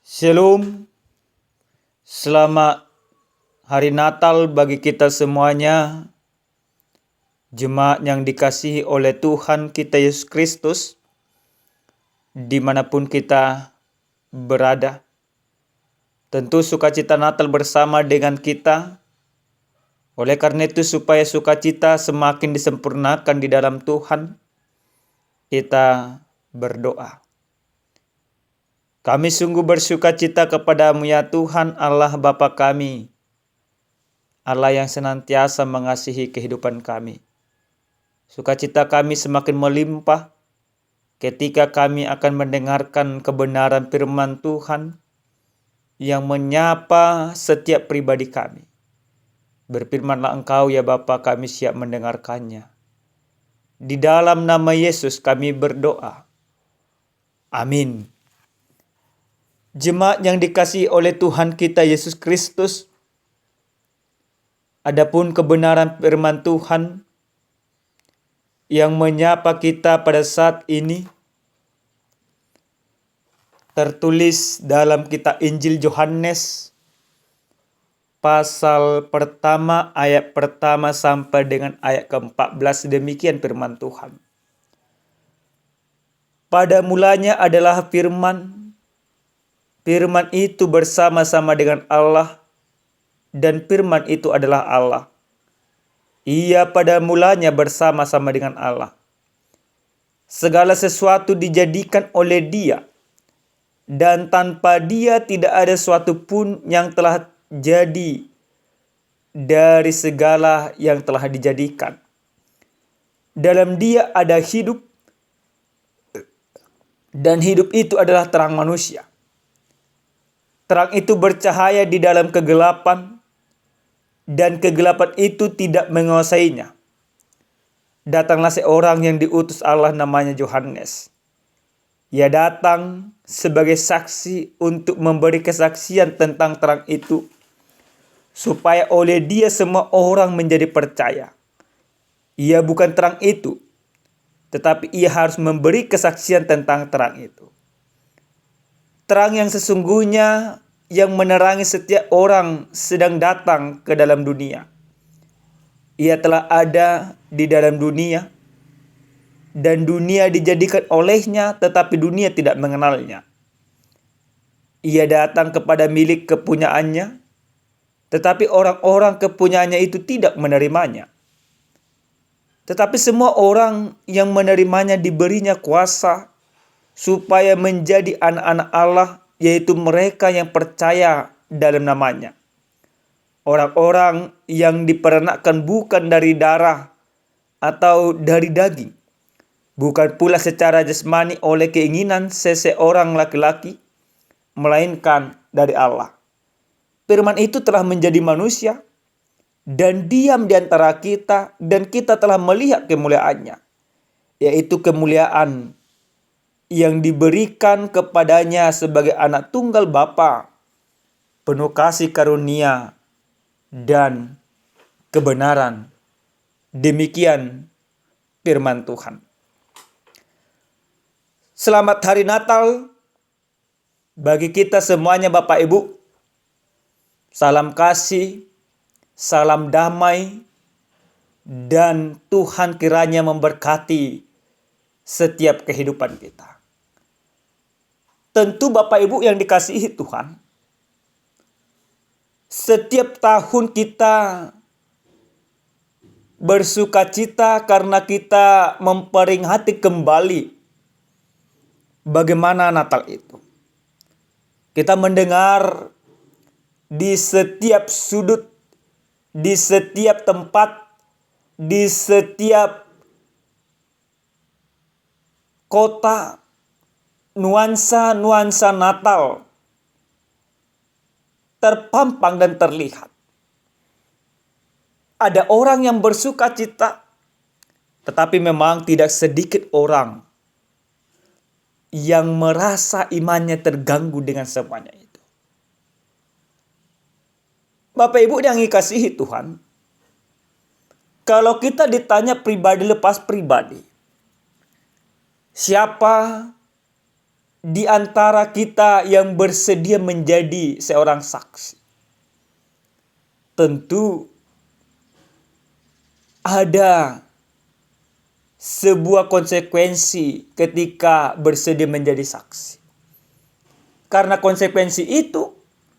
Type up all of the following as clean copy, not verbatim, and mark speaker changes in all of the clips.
Speaker 1: Shalom, selamat hari Natal bagi kita semuanya, jemaat yang dikasihi oleh Tuhan kita Yesus Kristus, dimanapun kita berada. Tentu sukacita Natal bersama dengan kita, oleh karena itu supaya sukacita semakin disempurnakan di dalam Tuhan, kita berdoa. Kami sungguh bersukacita kepadamu ya Tuhan Allah Bapa kami, Allah yang senantiasa mengasihi kehidupan kami. Sukacita kami semakin melimpah ketika kami akan mendengarkan kebenaran firman Tuhan yang menyapa setiap pribadi kami. Berfirmanlah Engkau ya Bapa, kami siap mendengarkannya. Di dalam nama Yesus kami berdoa. Amin. Jemaat yang dikasihi oleh Tuhan kita Yesus Kristus, adapun kebenaran firman Tuhan yang menyapa kita pada saat ini tertulis dalam kitab Injil Yohanes pasal pertama ayat pertama sampai dengan ayat ke-14. Demikian firman Tuhan. Pada mulanya adalah firman. Firman itu bersama-sama dengan Allah, dan firman itu adalah Allah. Ia pada mulanya bersama-sama dengan Allah. Segala sesuatu dijadikan oleh Dia, dan tanpa Dia tidak ada suatu pun yang telah jadi dari segala yang telah dijadikan. Dalam Dia ada hidup, dan hidup itu adalah terang manusia. Terang itu bercahaya di dalam kegelapan, dan kegelapan itu tidak menguasainya. Datanglah seorang yang diutus Allah, namanya Yohanes. Ia datang sebagai saksi untuk memberi kesaksian tentang terang itu, supaya oleh dia semua orang menjadi percaya. Ia bukan terang itu, tetapi ia harus memberi kesaksian tentang terang itu. Terang yang sesungguhnya yang menerangi setiap orang sedang datang ke dalam dunia. Ia telah ada di dalam dunia, dan dunia dijadikan olehnya, tetapi dunia tidak mengenalnya. Ia datang kepada milik kepunyaannya, tetapi orang-orang kepunyaannya itu tidak menerimanya. Tetapi semua orang yang menerimanya diberinya kuasa supaya menjadi anak-anak Allah, yaitu mereka yang percaya dalam namanya. Orang-orang yang diperanakkan bukan dari darah atau dari daging, bukan pula secara jasmani oleh keinginan seseorang laki-laki, melainkan dari Allah. Firman itu telah menjadi manusia dan diam di antara kita, dan kita telah melihat kemuliaannya, yaitu kemuliaan yang diberikan kepadanya sebagai anak tunggal Bapa, penuh kasih karunia dan kebenaran. Demikian firman Tuhan. Selamat hari Natal bagi kita semuanya Bapak Ibu. Salam kasih, salam damai, dan Tuhan kiranya memberkati setiap kehidupan kita. Tentu Bapak Ibu yang dikasihi Tuhan, setiap tahun kita bersukacita karena kita memperingati kembali bagaimana Natal itu. Kita mendengar di setiap sudut, di setiap tempat, di setiap kota, nuansa-nuansa Natal terpampang dan terlihat. Ada orang yang bersukacita, tetapi memang tidak sedikit orang yang merasa imannya terganggu dengan semuanya itu. Bapak Ibu yang dikasihi Tuhan, kalau kita ditanya pribadi lepas pribadi, siapa di antara kita yang bersedia menjadi seorang saksi? Tentu ada sebuah konsekuensi ketika bersedia menjadi saksi. Karena konsekuensi itu,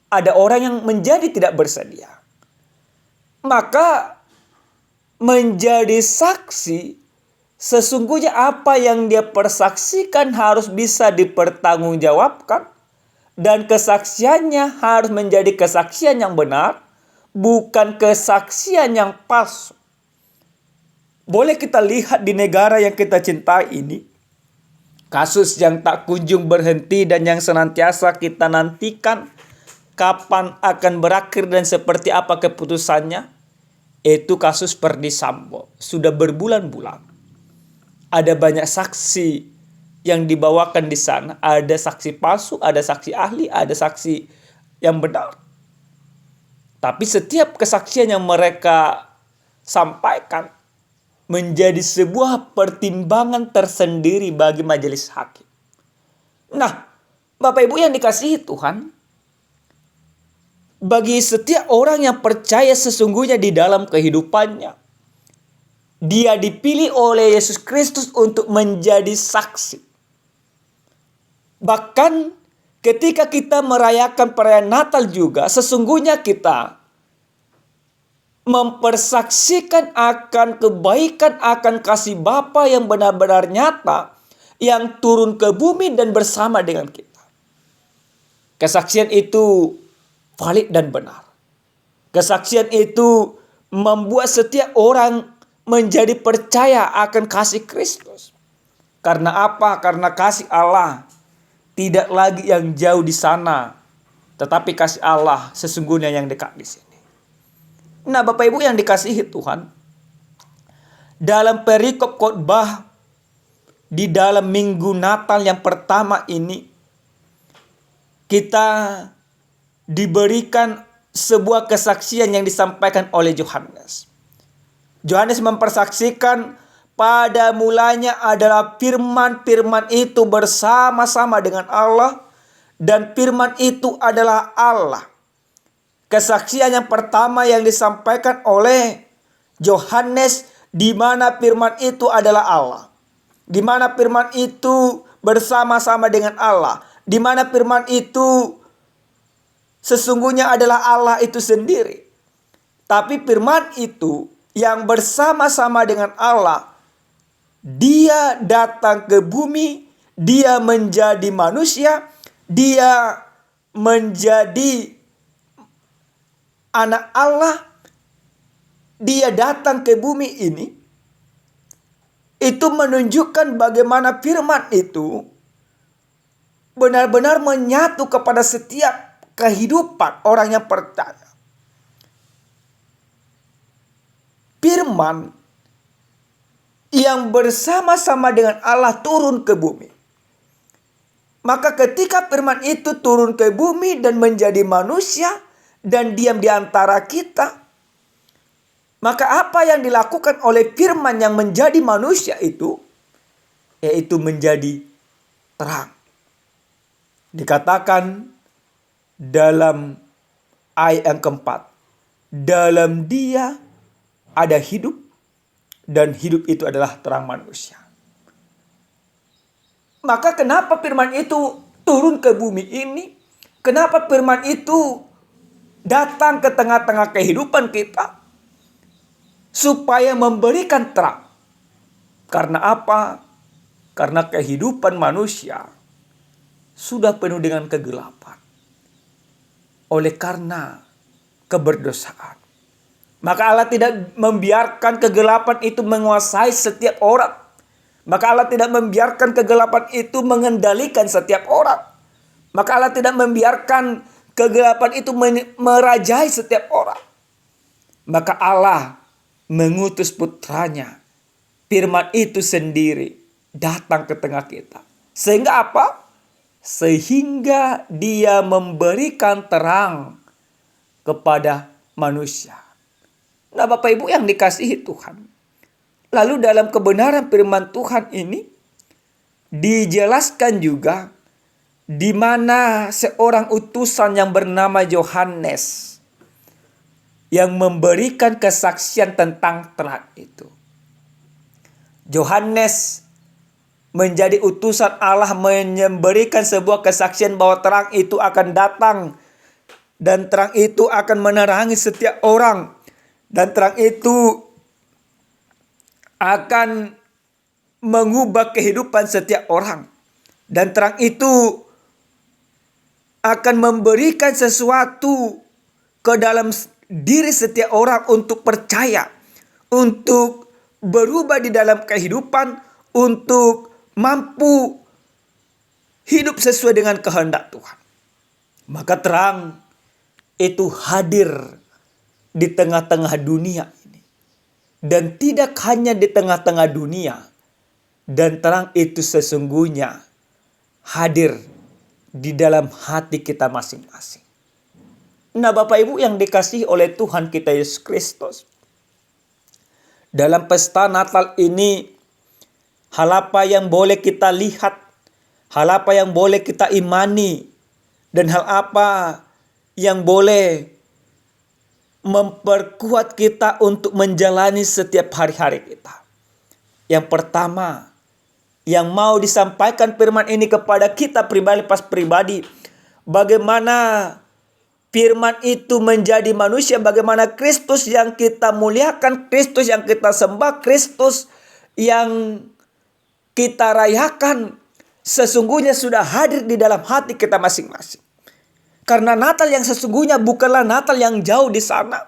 Speaker 1: ada orang yang menjadi tidak bersedia. Maka menjadi saksi, sesungguhnya apa yang dia persaksikan harus bisa dipertanggungjawabkan. Dan kesaksiannya harus menjadi kesaksian yang benar, bukan kesaksian yang palsu. Boleh kita lihat di negara yang kita cintai ini, kasus yang tak kunjung berhenti dan yang senantiasa kita nantikan kapan akan berakhir dan seperti apa keputusannya, itu kasus Verdi Sambo. Sudah berbulan-bulan. Ada banyak saksi yang dibawakan di sana. Ada saksi palsu, ada saksi ahli, ada saksi yang benar. Tapi setiap kesaksian yang mereka sampaikan menjadi sebuah pertimbangan tersendiri bagi majelis hakim. Nah, Bapak Ibu yang dikasihi Tuhan, bagi setiap orang yang percaya sesungguhnya di dalam kehidupannya, dia dipilih oleh Yesus Kristus untuk menjadi saksi. Bahkan ketika kita merayakan perayaan Natal juga, sesungguhnya kita mempersaksikan akan kebaikan, akan kasih Bapa yang benar-benar nyata, yang turun ke bumi dan bersama dengan kita. Kesaksian itu valid dan benar. Kesaksian itu membuat setiap orang menjadi percaya akan kasih Kristus. Karena apa? Karena kasih Allah tidak lagi yang jauh di sana, tetapi kasih Allah sesungguhnya yang dekat di sini. Nah, Bapak Ibu yang dikasihi Tuhan, dalam perikop khotbah di dalam minggu Natal yang pertama ini, kita diberikan sebuah kesaksian yang disampaikan oleh Yohanes. Yohanes mempersaksikan pada mulanya adalah firman, firman itu bersama-sama dengan Allah, dan firman itu adalah Allah. Kesaksian yang pertama yang disampaikan oleh Yohanes, di mana firman itu adalah Allah, di mana firman itu bersama-sama dengan Allah, di mana firman itu sesungguhnya adalah Allah itu sendiri. Tapi firman itu yang bersama-sama dengan Allah, dia datang ke bumi, dia menjadi manusia, dia menjadi anak Allah, dia datang ke bumi ini. Itu menunjukkan bagaimana firman itu benar-benar menyatu kepada setiap kehidupan orang yang percaya. Firman yang bersama-sama dengan Allah turun ke bumi. Maka ketika firman itu turun ke bumi dan menjadi manusia dan diam di antara kita, maka apa yang dilakukan oleh firman yang menjadi manusia itu, yaitu menjadi terang. Dikatakan dalam ayat yang keempat, dalam dia ada hidup, dan hidup itu adalah terang manusia. Maka kenapa firman itu turun ke bumi ini? Kenapa firman itu datang ke tengah-tengah kehidupan kita? Supaya memberikan terang. Karena apa? Karena kehidupan manusia sudah penuh dengan kegelapan. Oleh karena keberdosaan. Maka Allah tidak membiarkan kegelapan itu menguasai setiap orang. Maka Allah tidak membiarkan kegelapan itu mengendalikan setiap orang. Maka Allah tidak membiarkan kegelapan itu merajai setiap orang. Maka Allah mengutus putranya, firman itu sendiri, datang ke tengah kita. Sehingga apa? Sehingga dia memberikan terang kepada manusia. Nah, Bapak Ibu yang dikasihi Tuhan. Lalu dalam kebenaran firman Tuhan ini dijelaskan juga di mana seorang utusan yang bernama Yohanes yang memberikan kesaksian tentang terang itu. Yohanes menjadi utusan Allah memberikan sebuah kesaksian bahwa terang itu akan datang dan terang itu akan menerangi setiap orang dan terang itu akan mengubah kehidupan setiap orang dan terang itu akan memberikan sesuatu ke dalam diri setiap orang untuk percaya, untuk berubah di dalam kehidupan, untuk mampu hidup sesuai dengan kehendak Tuhan. Maka terang itu hadir di tengah-tengah dunia ini. Dan tidak hanya di tengah-tengah dunia. Dan terang itu sesungguhnya hadir di dalam hati kita masing-masing. Nah, Bapak Ibu yang dikasihi oleh Tuhan kita Yesus Kristus, dalam pesta Natal ini, hal apa yang boleh kita lihat, hal apa yang boleh kita imani, dan hal apa yang boleh memperkuat kita untuk menjalani setiap hari-hari kita. Yang pertama, yang mau disampaikan firman ini kepada kita pribadi, bagaimana firman itu menjadi manusia, bagaimana Kristus yang kita muliakan, Kristus yang kita sembah, Kristus yang kita rayakan sesungguhnya sudah hadir di dalam hati kita masing-masing. Karena Natal yang sesungguhnya bukanlah Natal yang jauh di sana,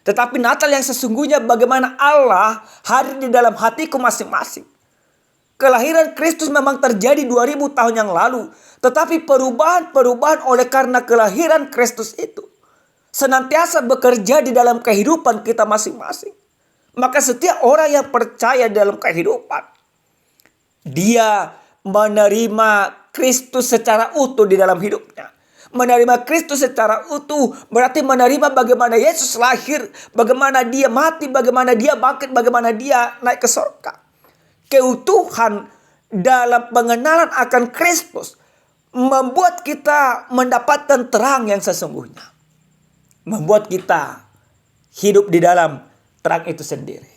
Speaker 1: tetapi Natal yang sesungguhnya bagaimana Allah hadir di dalam hatiku masing-masing. Kelahiran Kristus memang terjadi 2000 tahun yang lalu, tetapi perubahan oleh karena kelahiran Kristus itu senantiasa bekerja di dalam kehidupan kita masing-masing. Maka setiap orang yang percaya dalam kehidupan, dia menerima Kristus secara utuh di dalam hidupnya. Menerima Kristus secara utuh berarti menerima bagaimana Yesus lahir, bagaimana dia mati, bagaimana dia bangkit, bagaimana dia naik ke surga. Keutuhan dalam pengenalan akan Kristus membuat kita mendapatkan terang yang sesungguhnya. Membuat kita hidup di dalam terang itu sendiri.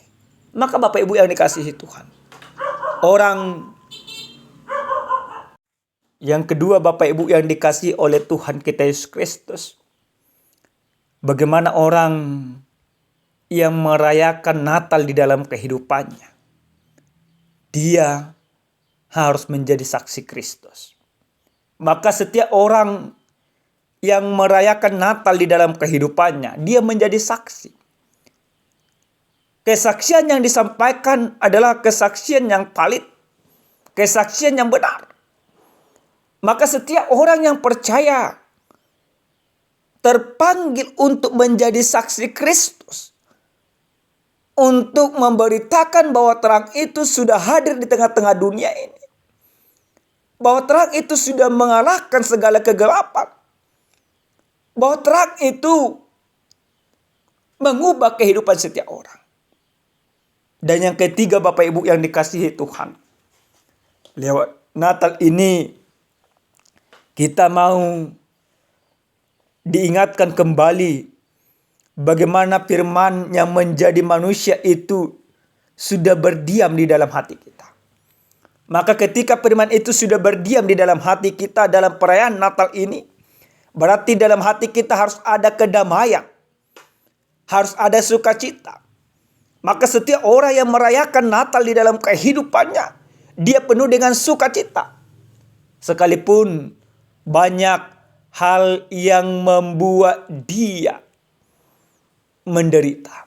Speaker 1: Maka Bapak Ibu yang dikasihi Tuhan, orang yang kedua, Bapak Ibu yang dikasihi oleh Tuhan kita Yesus Kristus, bagaimana orang yang merayakan Natal di dalam kehidupannya, dia harus menjadi saksi Kristus. Maka setiap orang yang merayakan Natal di dalam kehidupannya, dia menjadi saksi. Kesaksian yang disampaikan adalah kesaksian yang valid, kesaksian yang benar. Maka setiap orang yang percaya terpanggil untuk menjadi saksi Kristus, untuk memberitakan bahwa terang itu sudah hadir di tengah-tengah dunia ini. Bahwa terang itu sudah mengalahkan segala kegelapan. Bahwa terang itu mengubah kehidupan setiap orang. Dan yang ketiga, Bapak Ibu yang dikasihi Tuhan, lewat Natal ini kita mau diingatkan kembali bagaimana firman yang menjadi manusia itu sudah berdiam di dalam hati kita. Maka ketika firman itu sudah berdiam di dalam hati kita dalam perayaan Natal ini, berarti dalam hati kita harus ada kedamaian, harus ada sukacita. Maka setiap orang yang merayakan Natal di dalam kehidupannya, dia penuh dengan sukacita. Sekalipun banyak hal yang membuat dia menderita.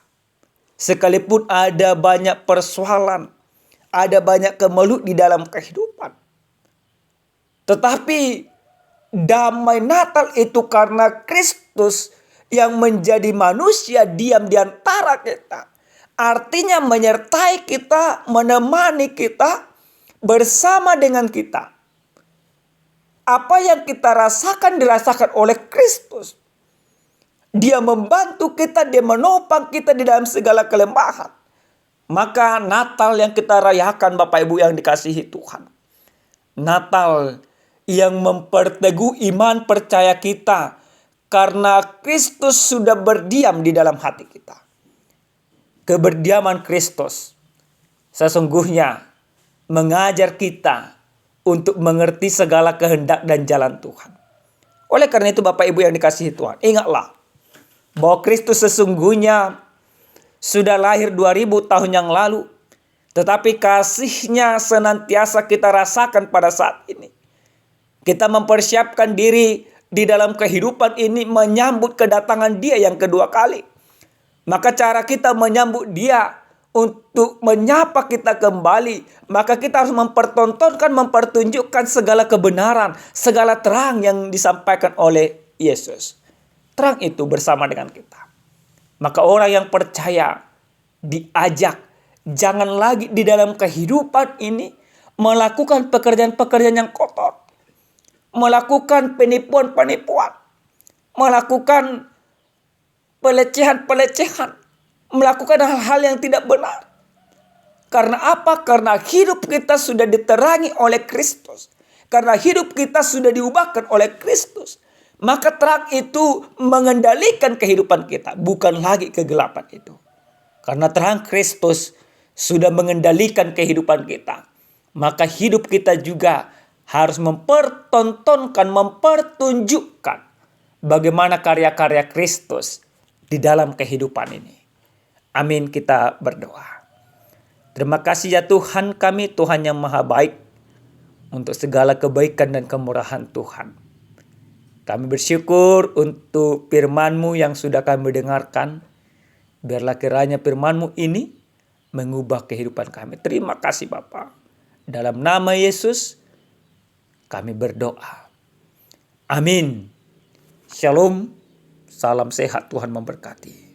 Speaker 1: Sekalipun ada banyak persoalan, ada banyak kemelut di dalam kehidupan. Tetapi damai Natal itu karena Kristus yang menjadi manusia diam di antara kita. Artinya menyertai kita, menemani kita, bersama dengan kita. Apa yang kita rasakan dirasakan oleh Kristus. Dia membantu kita, dia menopang kita di dalam segala kelemahan. Maka Natal yang kita rayakan, Bapak Ibu yang dikasihi Tuhan, Natal yang memperteguh iman percaya kita karena Kristus sudah berdiam di dalam hati kita. Keberdiaman Kristus sesungguhnya mengajar kita untuk mengerti segala kehendak dan jalan Tuhan. Oleh karena itu Bapak Ibu yang dikasihi Tuhan, ingatlah bahwa Kristus sesungguhnya sudah lahir 2000 tahun yang lalu, tetapi kasih-Nya senantiasa kita rasakan pada saat ini. Kita mempersiapkan diri di dalam kehidupan ini menyambut kedatangan Dia yang kedua kali. Maka cara kita menyambut Dia untuk menyapa kita kembali, maka kita harus mempertontonkan, mempertunjukkan segala kebenaran, segala terang yang disampaikan oleh Yesus. Terang itu bersama dengan kita. Maka orang yang percaya diajak jangan lagi di dalam kehidupan ini melakukan pekerjaan-pekerjaan yang kotor, melakukan penipuan-penipuan, melakukan pelecehan-pelecehan, melakukan hal-hal yang tidak benar. Karena apa? Karena hidup kita sudah diterangi oleh Kristus. Karena hidup kita sudah diubahkan oleh Kristus. Maka terang itu mengendalikan kehidupan kita, bukan lagi kegelapan itu. Karena terang Kristus sudah mengendalikan kehidupan kita, maka hidup kita juga harus mempertontonkan, mempertunjukkan bagaimana karya-karya Kristus di dalam kehidupan ini. Amin, kita berdoa. Terima kasih ya Tuhan kami, Tuhan yang maha baik, untuk segala kebaikan dan kemurahan Tuhan. Kami bersyukur untuk firman-Mu yang sudah kami dengarkan. Biarlah kiranya firman-Mu ini mengubah kehidupan kami. Terima kasih Bapa. Dalam nama Yesus kami berdoa. Amin. Shalom. Salam sehat, Tuhan memberkati.